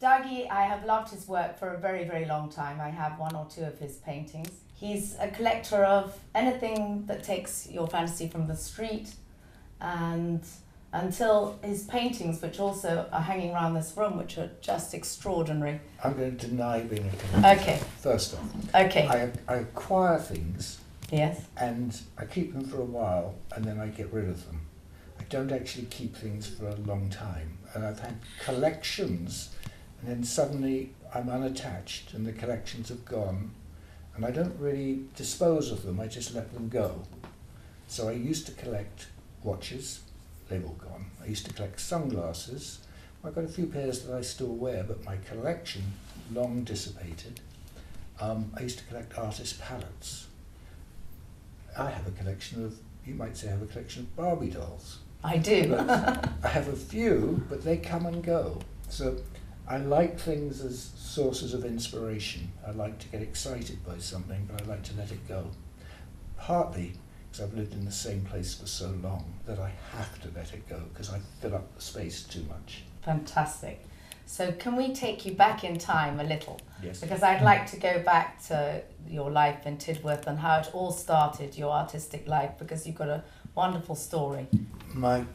Duggie, I have loved his work for a very, very long time. I have one or two of his paintings. He's a collector of anything that takes your fantasy from the street, and until his paintings, which also are hanging around this room, which are just extraordinary. I'm going to deny being a collector. Okay. First off. Okay. I acquire things. Yes. And I keep them for a while and then I get rid of them. I don't actually keep things for a long time. And I've had collections and then suddenly I'm unattached and the collections have gone and I don't really dispose of them, I just let them go. So I used to collect watches, they've all gone. I used to collect sunglasses. I've got a few pairs that I still wear, but my collection long dissipated. I used to collect artist palettes. I have a collection of, you might say I have a collection of Barbie dolls. I do. I have a few, but they come and go. So I like things as sources of inspiration. I like to get excited by something, but I like to let it go. Partly because I've lived in the same place for so long that I have to let it go because I fill up the space too much. Fantastic. So can we take you back in time a little? Yes. Because I'd like to go back to your life in Tidworth and how it all started, your artistic life, because you've got a wonderful story. My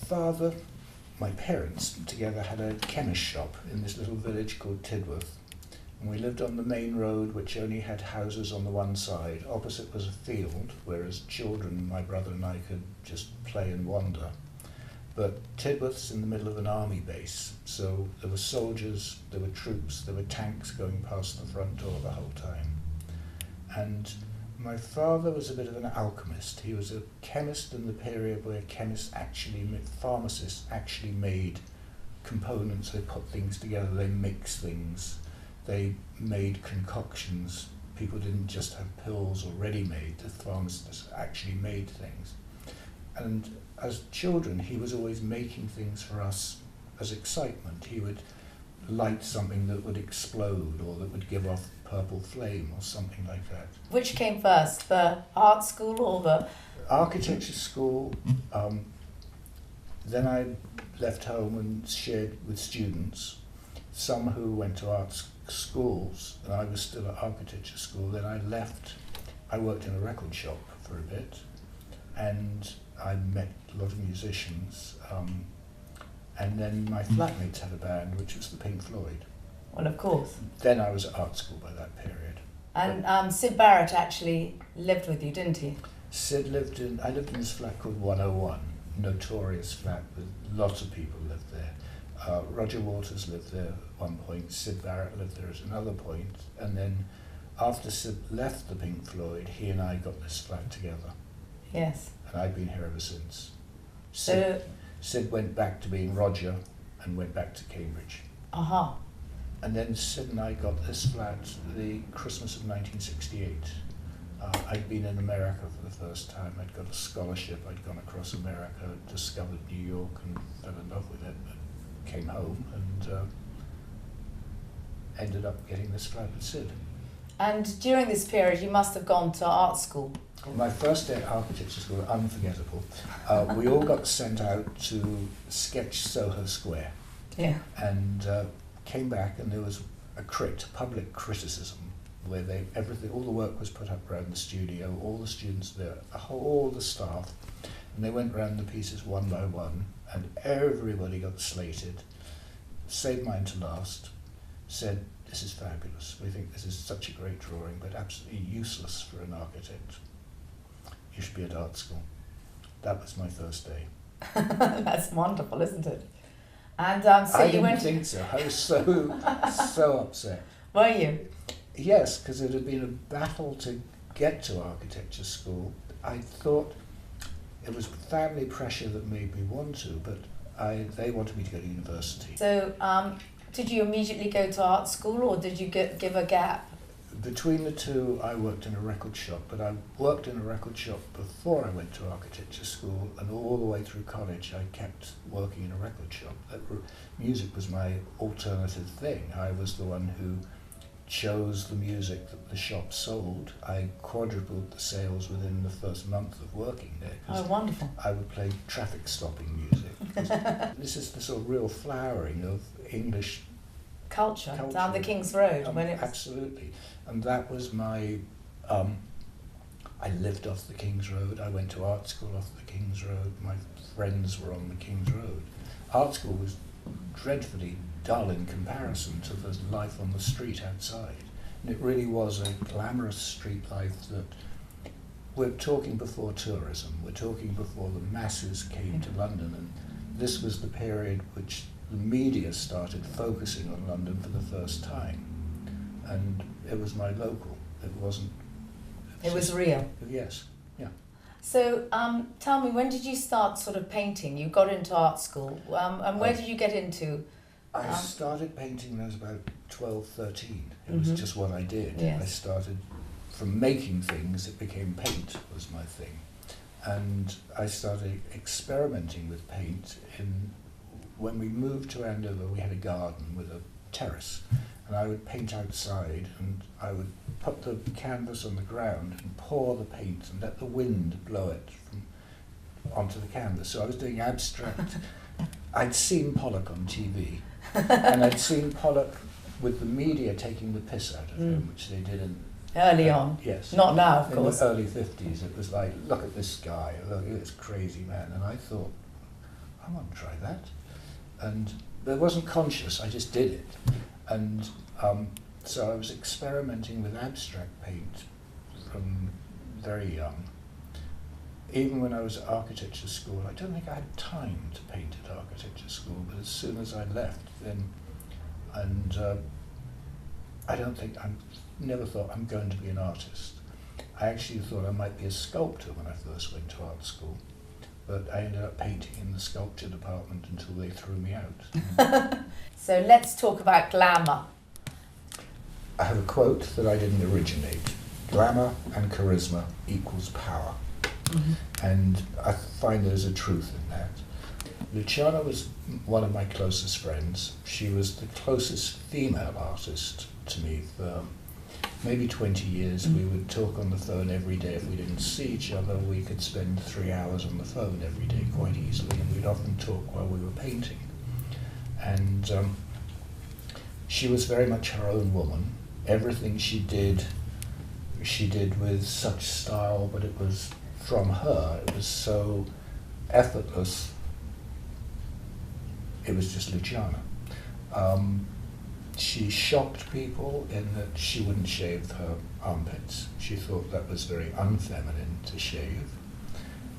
father, my parents together had a chemist shop in this little village called Tidworth. And we lived on the main road, which only had houses on the one side. Opposite was a field, whereas children, my brother and I, could just play and wander. But Tidworth's in the middle of an army base, so there were soldiers, there were troops, there were tanks going past the front door the whole time. And my father was a bit of an alchemist. He was a chemist in the period where pharmacists actually made components. They put things together, they mix things, they made concoctions. People didn't just have pills or ready-made, the pharmacists actually made things. And as children, he was always making things for us as excitement. He would light something that would explode or that would give off purple flame or something like that. Which came first, the art school or the... Architecture school. Then I left home and shared with students, some who went to art schools, and I was still at architecture school. Then I left, I worked in a record shop for a bit, and I met a lot of musicians, and then my flatmates had a band, which was the Pink Floyd. Well, of course. Then I was at art school by that period. And Sid Barrett actually lived with you, didn't he? Sid I lived in this flat called 101, notorious flat, with lots of people lived there. Roger Waters lived there at one point, Sid Barrett lived there at another point, and then after Sid left the Pink Floyd, he and I got this flat together. Yes. And I've been here ever since. So Sid went back to being Roger and went back to Cambridge. Uh-huh. And then Sid and I got this flat the Christmas of 1968. I'd been in America for the first time. I'd got a scholarship. I'd gone across America, discovered New York and fell in love with it. But came home and ended up getting this flat with Sid. And during this period, you must have gone to art school. My first day at architecture school, unforgettable. We all got sent out to sketch Soho Square. Yeah. And came back, and there was a public criticism, where all the work was put up around the studio, all the students there, all the staff, and they went around the pieces one by one, and everybody got slated. Saved mine to last. Said, "This is fabulous. We think this is such a great drawing, but absolutely useless for an architect. You should be at art school." That was my first day. That's wonderful, isn't it? And so I you didn't went. think so. I was so upset. Were you? Yes, because it had been a battle to get to architecture school. I thought it was family pressure that made me want to, but they wanted me to go to university. So did you immediately go to art school, or did you give a gap? Between the two, I worked in a record shop, but I worked in a record shop before I went to architecture school, and all the way through college I kept working in a record shop. Music was my alternative thing. I was the one who chose the music that the shop sold. I quadrupled the sales within the first month of working there. Oh, wonderful. I would play traffic stopping music. This is the sort of real flowering of English culture down the King's Road. Absolutely. And that was my... I lived off the King's Road. I went to art school off the King's Road. My friends were on the King's Road. Art school was dreadfully dull in comparison to the life on the street outside. And it really was a glamorous street life that... We're talking before tourism. We're talking before the masses came to London, and this was the period which the media started focusing on London for the first time. And it was my local. It wasn't... It was real. Yes, yeah. So tell me, when did you start sort of painting? You got into art school, and where did you get into? I started painting when I was about 12, 13. It was just what I did. Yes. I started from making things, it became paint was my thing. And I started experimenting with paint when we moved to Andover. We had a garden with a terrace, and I would paint outside, and I would put the canvas on the ground and pour the paint and let the wind blow it onto the canvas. So I was doing abstract. I'd seen Pollock on TV, and I'd seen Pollock with the media taking the piss out of him, which they did early on. Yes. Not now, of course. In the early 50s, it was like, look at this guy, look at this crazy man. And I thought, I want to try that. And it wasn't conscious, I just did it. And so I was experimenting with abstract paint from very young. Even when I was at architecture school, I don't think I had time to paint at architecture school, but as soon as I left, then, and never thought I'm going to be an artist. I actually thought I might be a sculptor when I first went to art school, but I ended up painting in the sculpture department until they threw me out. So let's talk about glamour. I have a quote that I didn't originate. Glamour and charisma equals power. And I find there's a truth in that. Luciana was one of my closest friends. She was the closest female artist to me for maybe 20 years. We would talk on the phone every day. If we didn't see each other, we could spend 3 hours on the phone every day quite easily, and we'd often talk while we were painting. And she was very much her own woman. Everything she did with such style, but it was from her. It was so effortless. It was just Luciana. She shocked people in that she wouldn't shave her armpits. She thought that was very unfeminine to shave.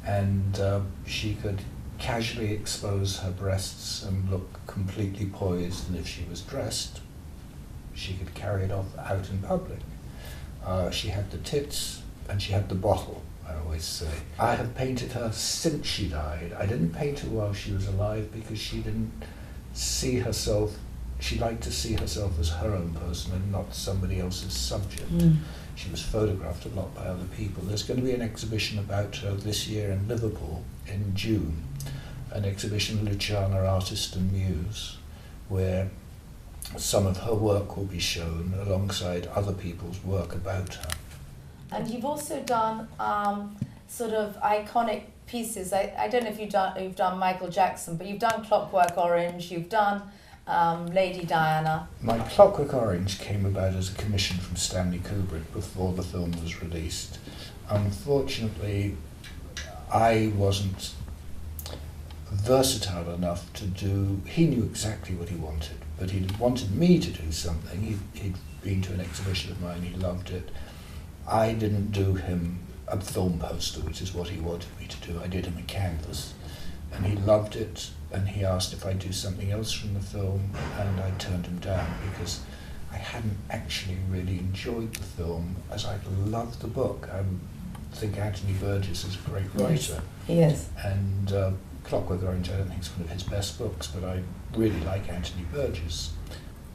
And she could casually expose her breasts and look completely poised, and if she was dressed, she could carry it off out in public. She had the tits and she had the bottle, I always say. I have painted her since she died. I didn't paint her while she was alive because she didn't see herself, she liked to see herself as her own person and not somebody else's subject. She was photographed a lot by other people. There's going to be an exhibition about her this year in Liverpool in June, an exhibition, Luciana, Artist and Muse, where some of her work will be shown alongside other people's work about her. And you've also done sort of iconic pieces. I don't know if you've done Michael Jackson, but you've done Clockwork Orange, you've done Lady Diana. My Clockwork Orange came about as a commission from Stanley Kubrick before the film was released. Unfortunately, I wasn't versatile enough to do, he knew exactly what he wanted, but he wanted me to do something. He'd been to an exhibition of mine, he loved it. I didn't do him a film poster, which is what he wanted me to do. I did him a canvas, and he loved it, and he asked if I'd do something else from the film, and I turned him down because I hadn't actually really enjoyed the film as I loved the book. I think Anthony Burgess is a great writer. Yes. And Clockwork Orange, I don't think is one of his best books, but I really like Anthony Burgess.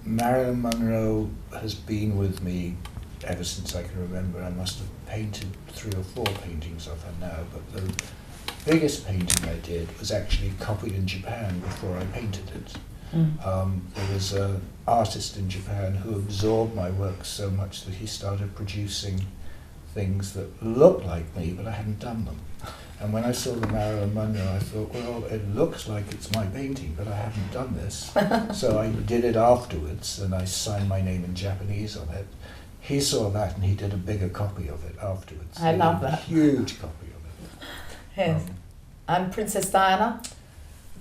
Marilyn Monroe has been with me ever since I can remember. I must have painted 3 or 4 paintings of her now, but the biggest painting I did was actually copied in Japan before I painted it. There was an artist in Japan who absorbed my work so much that he started producing things that looked like me, but I hadn't done them. And when I saw the Marilyn Monroe, I thought, well, it looks like it's my painting, but I haven't done this. So I did it afterwards, and I signed my name in Japanese on it. He saw that, and he did a bigger copy of it afterwards. I love that. A huge copy of it. Yes. And Princess Diana?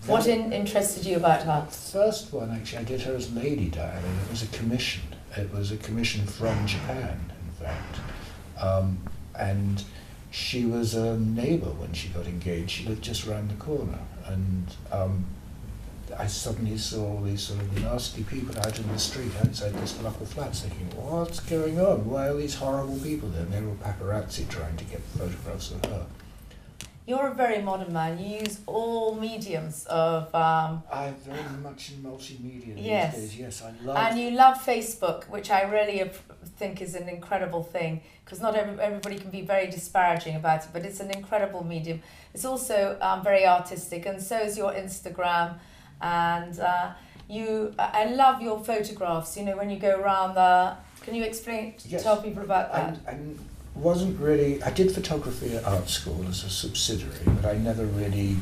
What interested you about her? The first one, actually, I did her as Lady Diana. It was a commission. It was a commission from Japan, in fact. And she was a neighbour when she got engaged. She lived just around the corner. And I suddenly saw all these sort of nasty people out in the street outside this block of flats thinking, what's going on? Why are these horrible people there? And they were paparazzi trying to get photographs of her. You're a very modern man. You use all mediums of... I'm very much in multimedia these days. Yes, I love... And you love Facebook, which I really think is an incredible thing, because not everybody can be very disparaging about it, but it's an incredible medium. It's also very artistic, and so is your Instagram. And I love your photographs, you know, when you go around the... Can you explain, tell people about that? I did photography at art school as a subsidiary, but I never really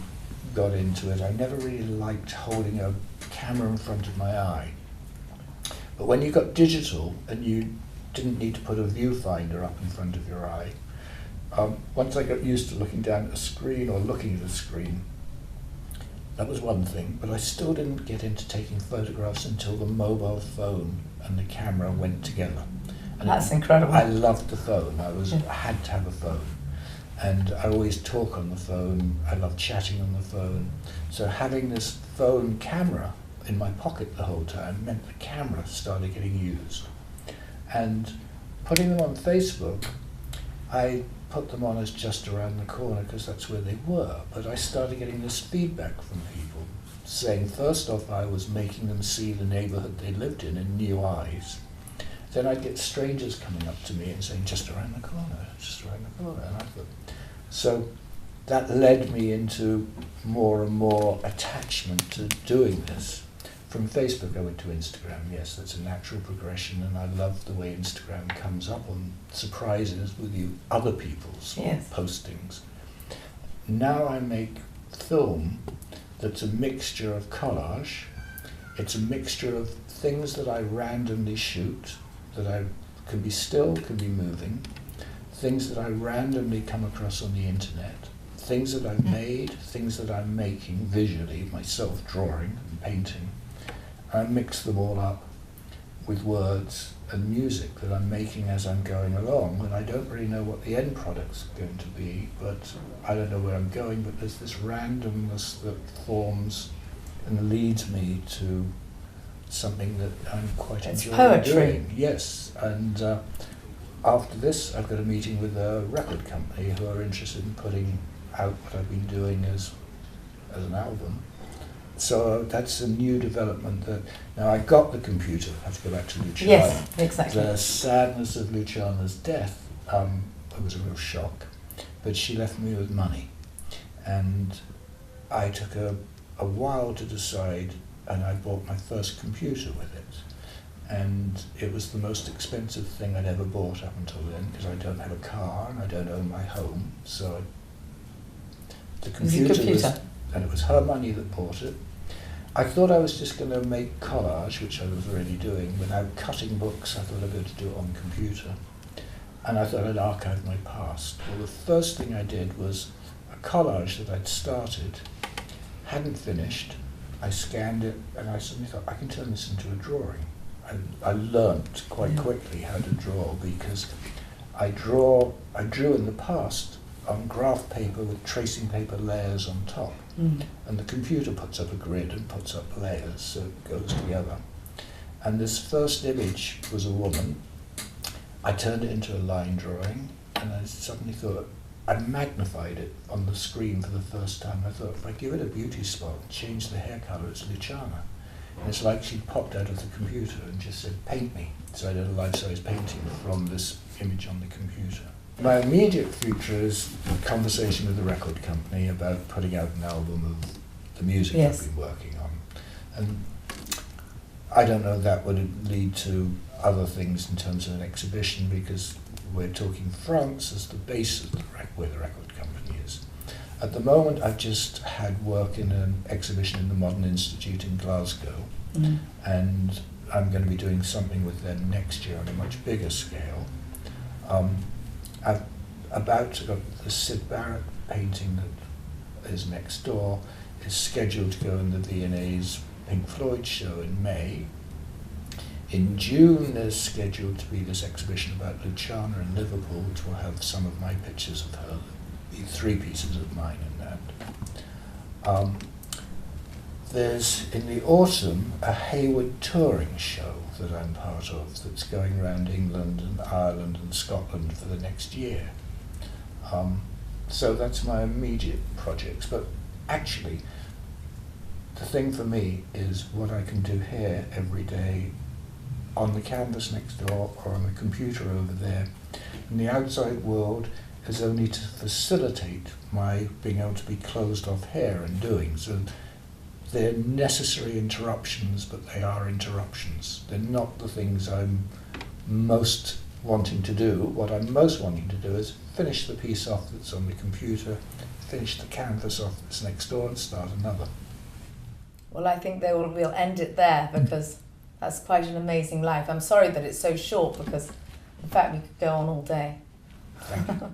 got into it. I never really liked holding a camera in front of my eye. But when you got digital and you didn't need to put a viewfinder up in front of your eye, once I got used to looking down at a screen or looking at a screen, that was one thing, but I still didn't get into taking photographs until the mobile phone and the camera went together. And that's incredible. I loved the phone. I had to have a phone. And I always talk on the phone. I love chatting on the phone. So having this phone camera in my pocket the whole time meant the camera started getting used. And putting them on Facebook, I put them on as just around the corner because that's where they were. But I started getting this feedback from people saying, first off, I was making them see the neighborhood they lived in new eyes. Then I'd get strangers coming up to me and saying, just around the corner, just around the corner. And I thought, so that led me into more and more attachment to doing this. From Facebook I went to Instagram. Yes, that's a natural progression, and I love the way Instagram comes up on surprises with other people's postings. Now I make film that's a mixture of collage. It's a mixture of things that I randomly shoot, that I can be still, can be moving, things that I randomly come across on the internet, things that I've made, things that I'm making visually, myself drawing and painting. I mix them all up with words and music that I'm making as I'm going along, and I don't really know what the end product's going to be, but I don't know where I'm going, but there's this randomness that forms and leads me to something that I'm quite enjoying doing. Yes, and after this I've got a meeting with a record company who are interested in putting out what I've been doing as an album. So that's a new development. Now I got the computer, I have to go back to Luciana. Yes, exactly. The sadness of Luciana's death, it was a real shock, but she left me with money. And I took a while to decide, and I bought my first computer with it. And it was the most expensive thing I'd ever bought up until then, because I don't have a car and I don't own my home. So the computer was, and it was her money that bought it. I thought I was just going to make collage, which I was already doing, without cutting books. I thought I'd be able to do it on the computer. And I thought I'd archive my past. Well, the first thing I did was a collage that I'd started, hadn't finished. I scanned it, and I suddenly thought, I can turn this into a drawing. I learnt quite quickly how to draw, because I drew in the past on graph paper with tracing paper layers on top. And the computer puts up a grid and puts up layers, so it goes together. And this first image was a woman. I turned it into a line drawing, and I suddenly thought, I magnified it on the screen for the first time. I thought, if I give it a beauty spot, change the hair colour, it's Luciana. And it's like she'd popped out of the computer and just said, paint me. So I did a life-size painting from this image on the computer. My immediate future is a conversation with the record company about putting out an album of the music I've been working on. And I don't know if that would lead to other things in terms of an exhibition, because we're talking France as the base of where the record company is. At the moment, I've just had work in an exhibition in the Modern Institute in Glasgow, and I'm going to be doing something with them next year on a much bigger scale. I've about got the Syd Barrett painting that is next door is scheduled to go in the V&A's Pink Floyd show in May. In June, there's scheduled to be this exhibition about Luciana in Liverpool, which will have some of my pictures of her, 3 pieces of mine in that. There's, in the autumn, a Hayward touring show that I'm part of that's going around England and Ireland and Scotland for the next year. So that's my immediate projects, but actually, the thing for me is what I can do here every day on the canvas next door or on the computer over there. And the outside world is only to facilitate my being able to be closed off here and doing. So they're necessary interruptions, but they are interruptions. They're not the things I'm most wanting to do. What I'm most wanting to do is finish the piece off that's on the computer, finish the canvas off that's next door and start another. Well, I think we'll end it there because that's quite an amazing life. I'm sorry that it's so short because, in fact, we could go on all day. Thank you.